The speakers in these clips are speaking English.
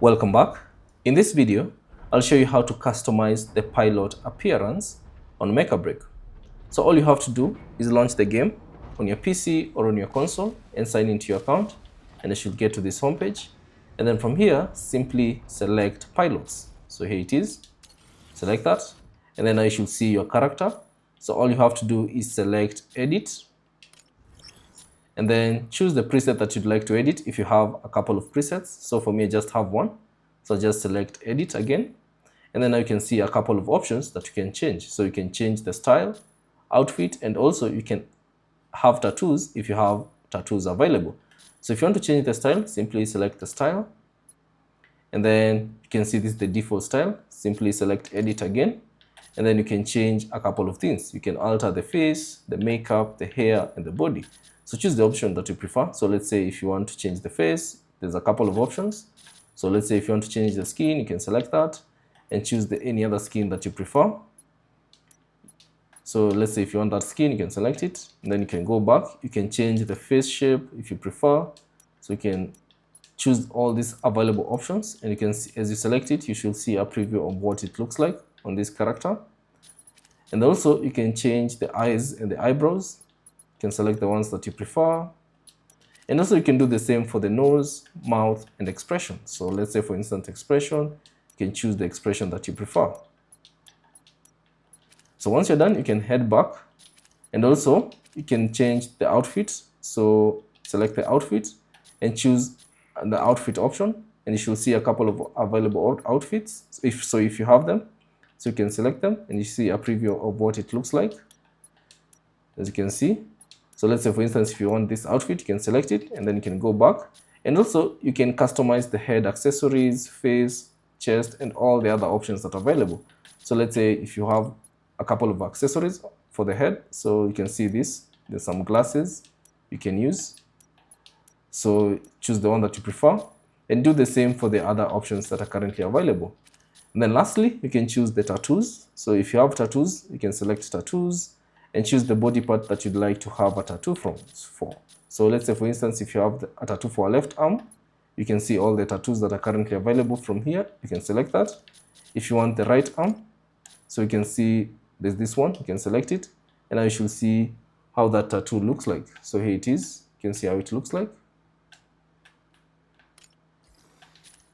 Welcome back. In this video, I'll show you how to customize the pilot appearance on Mecha BREAK. So all you have to do is launch the game on your PC or on your console and sign into your account, and you should get to this homepage. And then from here, simply select pilots. So here it is. Select that, and then now you should see your character. So all you have to do is select edit, and then choose the preset that you'd like to edit if you have a couple of presets. So for me, I just have one. So just select edit again. And then now you can see a couple of options that you can change. So you can change the style, outfit, and also you can have tattoos if you have tattoos available. So if you want to change the style, simply select the style. And then you can see this is the default style. Simply select edit again. And then you can change a couple of things. You can alter the face, the makeup, the hair, and the body. So choose the option that you prefer. So let's say if you want to change the face, there's a couple of options. So let's say if you want to change the skin, you can select that and choose any other skin that you prefer. So let's say if you want that skin, you can select it, and then you can go back. You can change the face shape if you prefer. So you can choose all these available options, and you can see, as you select it, you should see a preview of what it looks like on this character. And also you can change the eyes and the eyebrows. You can select the ones that you prefer. And also you can do the same for the nose, mouth, and expression. So let's say for instance expression, you can choose the expression that you prefer. So once you're done, you can head back, and also you can change the outfit. So select the outfit and choose the outfit option, and you should see a couple of available outfits if you have them. So you can select them, and you see a preview of what it looks like, as you can see. So let's say for instance, if you want this outfit, you can select it, and then you can go back. And also you can customize the head accessories, face, chest, and all the other options that are available. So let's say if you have a couple of accessories for the head, so you can see this, there's some glasses you can use. So choose the one that you prefer, and do the same for the other options that are currently available. And then lastly, you can choose the tattoos. So if you have tattoos, you can select tattoos and choose the body part that you'd like to have a tattoo for. So let's say for instance, if you have a tattoo for a left arm, you can see all the tattoos that are currently available from here. You can select that. If you want the right arm, so you can see there's this one, you can select it, and now you should see how that tattoo looks like. So here it is, you can see how it looks like.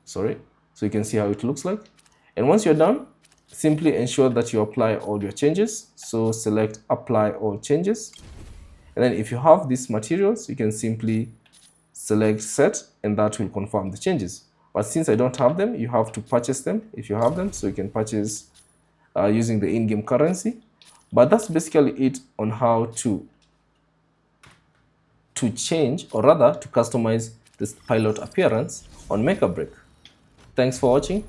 So you can see how it looks like. And once you're done, simply ensure that you apply all your changes. So select apply all changes. And then if you have these materials, you can simply select set, and that will confirm the changes. But since I don't have them, you have to purchase them if you have them. So you can purchase using the in-game currency. But that's basically it on how to change, or rather to customize this pilot appearance on Mecha BREAK. Thanks for watching.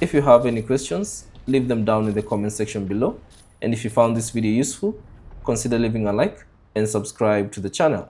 If you have any questions, leave them down in the comment section below. And if you found this video useful, consider leaving a like and subscribe to the channel.